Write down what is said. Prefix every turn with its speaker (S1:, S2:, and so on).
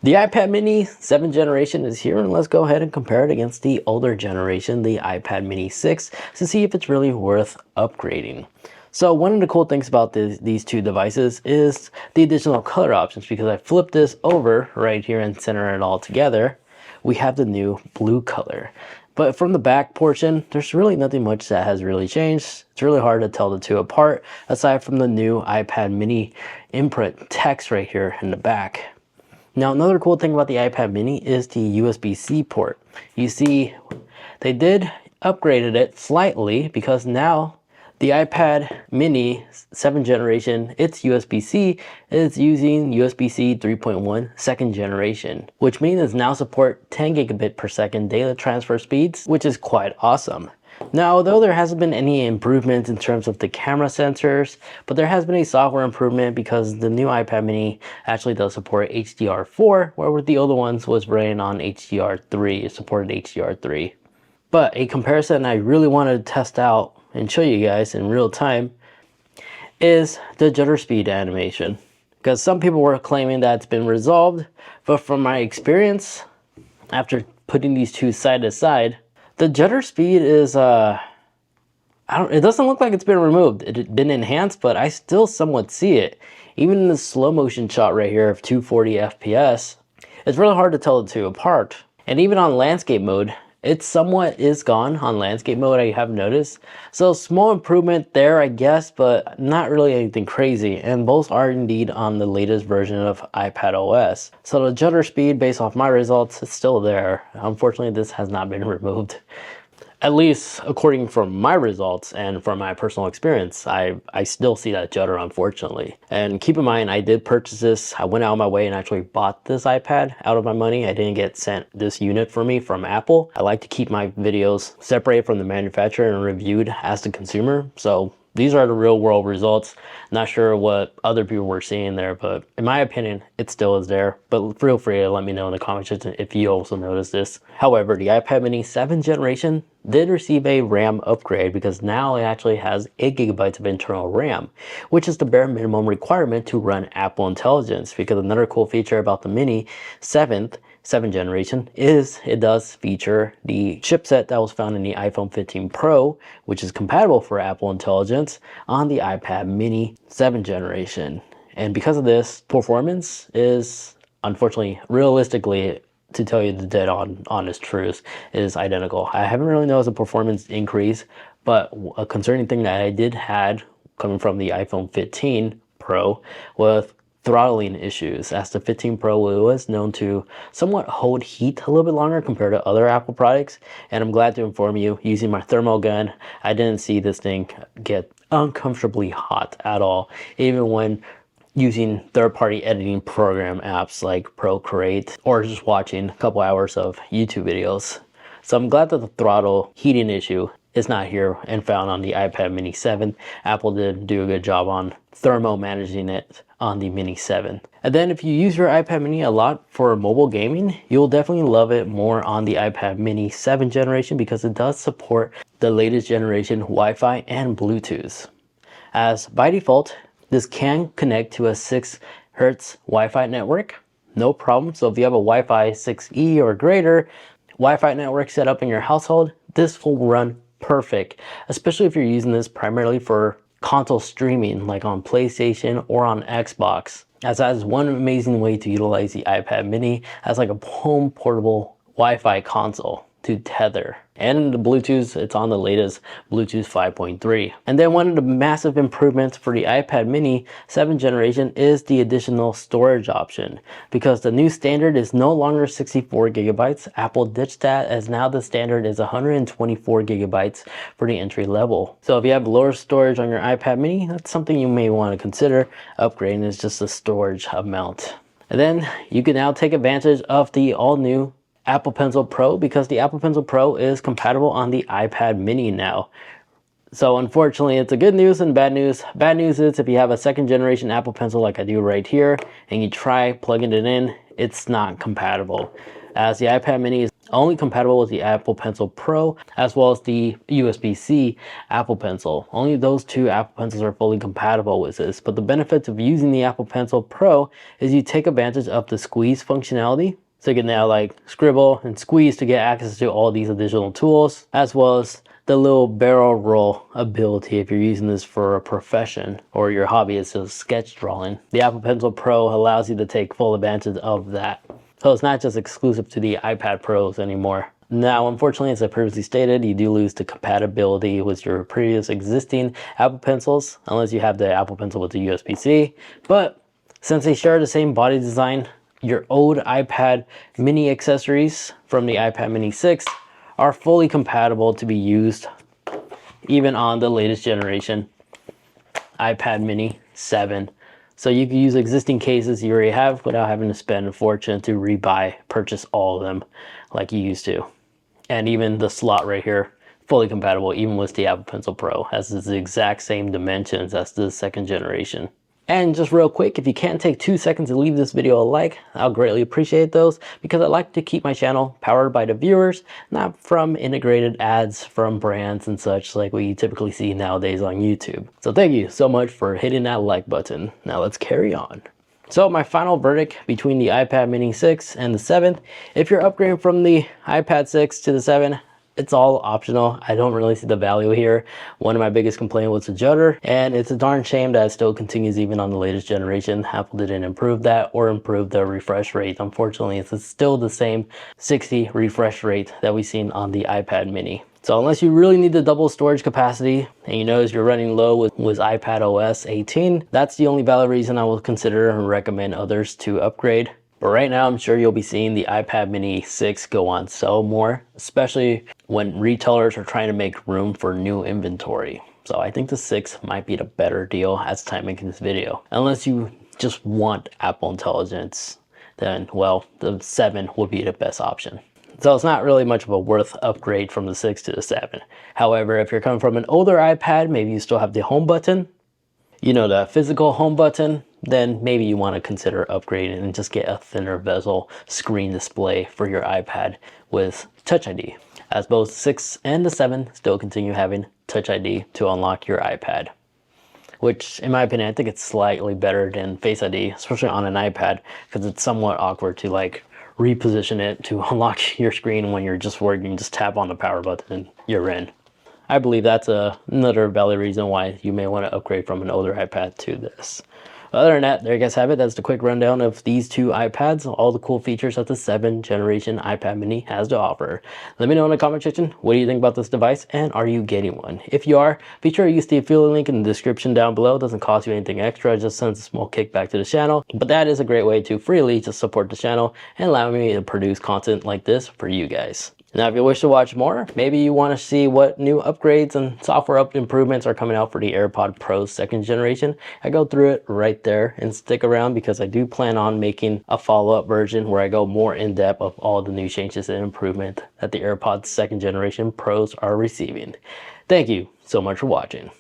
S1: The iPad mini 7th generation is here, and let's go ahead and compare it against the older generation, the iPad mini 6, to see if it's really worth upgrading. So one of the cool things about these two devices is the additional color options, because I flipped this over right here and center it all together. We have the new blue color. But from the back portion, there's really nothing much that has really changed. It's really hard to tell the two apart, aside from the new iPad mini imprint text right here in the back. Now, another cool thing about the iPad mini is the USB-C port. You see, they did upgraded it slightly, because now the iPad mini 7th generation, its USB-C is using USB-C 3.1 2nd generation, which means it now support 10 gigabit per second data transfer speeds, which is quite awesome. Now, although there hasn't been any improvements in terms of the camera sensors, but there has been a software improvement, because the new iPad mini actually does support HDR4, where with the older ones was running on HDR3, it supported HDR3. But a comparison I really wanted to test out and show you guys in real time is the shutter speed animation, because some people were claiming that it's been resolved, but from my experience, after putting these two side to side, the shutter speed is it doesn't look like it's been removed. It's been enhanced, but I still somewhat see it. Even in the slow motion shot right here of 240 FPS, it's really hard to tell the two apart. And even on landscape mode, it somewhat is gone on landscape mode, I have noticed. So small improvement there, I guess, but not really anything crazy. And both are indeed on the latest version of iPad OS. So the shutter speed, based off my results, is still there. Unfortunately, this has not been removed. At least according from my results and from my personal experience, I still see that judder, unfortunately. And keep in mind, I did purchase this. I went out of my way and actually bought this iPad out of my money. I didn't get sent this unit for me from Apple. I like to keep my videos separated from the manufacturer and reviewed as the consumer. So these are the real world results. Not sure what other people were seeing there, but in my opinion, it still is there. But feel free to let me know in the comments section if you also noticed this. However, the iPad mini 7th generation did receive a RAM upgrade, because now it actually has 8 gigabytes of internal RAM, which is the bare minimum requirement to run Apple Intelligence. Because another cool feature about the mini 7th generation is it does feature the chipset that was found in the iPhone 15 Pro, which is compatible for Apple Intelligence on the iPad mini 7th generation. And because of this, performance is, unfortunately, realistically, to tell you the dead honest truth, is identical. I haven't really noticed a performance increase, but a concerning thing that I did had coming from the iPhone 15 Pro was throttling issues, as the 15 Pro was known to somewhat hold heat a little bit longer compared to other Apple products. And I'm glad to inform you, using my thermal gun, I didn't see this thing get uncomfortably hot at all, even when using third-party editing program apps like Procreate, or just watching a couple hours of YouTube videos. So I'm glad that the throttle heating issue is not here and found on the iPad mini 7. Apple did do a good job on thermo managing it on the mini 7. And then if you use your iPad mini a lot for mobile gaming, you'll definitely love it more on the iPad mini 7th generation, because it does support the latest generation Wi-Fi and Bluetooth. As by default, this can connect to a 6 Hz Wi-Fi network, no problem. So if you have a Wi-Fi 6E or greater Wi-Fi network set up in your household, this will run perfect, especially if you're using this primarily for console streaming, like on PlayStation or on Xbox, as that is one amazing way to utilize the iPad mini as like a home portable Wi-Fi console to tether. And the Bluetooth, it's on the latest Bluetooth 5.3. And then one of the massive improvements for the iPad mini 7th generation is the additional storage option, because the new standard is no longer 64 gigabytes. Apple ditched that, as now the standard is 124 gigabytes for the entry level. So if you have lower storage on your iPad mini, that's something you may want to consider upgrading, is just the storage amount. And then you can now take advantage of the all new Apple Pencil Pro, because the Apple Pencil Pro is compatible on the iPad mini now. So unfortunately, it's a good news and bad news. Bad news is if you have a 2nd generation Apple Pencil like I do right here, and you try plugging it in, it's not compatible, as the iPad mini is only compatible with the Apple Pencil Pro as well as the USB-C Apple Pencil. Only those two Apple Pencils are fully compatible with this. But the benefits of using the Apple Pencil Pro is you take advantage of the squeeze functionality. So you can now like scribble and squeeze to get access to all these additional tools, as well as the little barrel roll ability if you're using this for a profession or your hobby is just sketch drawing. The Apple Pencil Pro allows you to take full advantage of that. So it's not just exclusive to the iPad Pros anymore. Now, unfortunately, as I previously stated, you do lose the compatibility with your previous existing Apple Pencils, unless you have the Apple Pencil with the USB-C. But since they share the same body design, your old iPad mini accessories from the iPad mini 6 are fully compatible to be used even on the latest generation iPad mini 7. So you can use existing cases you already have without having to spend a fortune to purchase all of them like you used to. And even the slot right here, fully compatible even with the Apple Pencil Pro, has the exact same dimensions as the second generation. And just real quick, if you can take 2 seconds to leave this video a like, I'll greatly appreciate those, because I like to keep my channel powered by the viewers, not from integrated ads from brands and such like we typically see nowadays on YouTube. So thank you so much for hitting that like button. Now let's carry on. So my final verdict between the iPad mini 6 and the 7th, if you're upgrading from the iPad 6 to the 7, it's all optional. I don't really see the value here. One of my biggest complaints was the judder, and it's a darn shame that it still continues even on the latest generation. Apple didn't improve that or improve the refresh rate. Unfortunately, it's still the same 60 refresh rate that we've seen on the iPad mini. So unless you really need the double storage capacity and you notice you're running low with iPad OS 18, that's the only valid reason I will consider and recommend others to upgrade. But right now, I'm sure you'll be seeing the iPad mini 6 go on sale more, especially when retailers are trying to make room for new inventory. So I think the 6 might be the better deal as time making this video. Unless you just want Apple Intelligence, then well, the 7 would be the best option. So it's not really much of a worth upgrade from the 6 to the 7. However, if you're coming from an older iPad, maybe you still have the home button, you know, the physical home button, then maybe you want to consider upgrading and just get a thinner bezel screen display for your iPad with Touch ID, as both 6 and the 7 still continue having Touch ID to unlock your iPad, which in my opinion, I think it's slightly better than Face ID, especially on an iPad, because it's somewhat awkward to like reposition it to unlock your screen when you're just working. Just tap on the power button and you're in. I believe that's another valid reason why you may want to upgrade from an older iPad to this. Other than that, there you guys have it. That's the quick rundown of these two iPads, all the cool features that the 7th generation iPad mini has to offer. Let me know in the comment section, what do you think about this device, and are you getting one? If you are, be sure to use the affiliate link in the description down below. It doesn't cost you anything extra, it just sends a small kickback to the channel. But that is a great way to freely just support the channel and allow me to produce content like this for you guys. Now, if you wish to watch more, maybe you want to see what new upgrades and software improvements are coming out for the AirPod Pro 2nd generation, I go through it right there, and stick around because I do plan on making a follow-up version where I go more in depth of all the new changes and improvement that the AirPods 2nd generation Pros are receiving. Thank you so much for watching.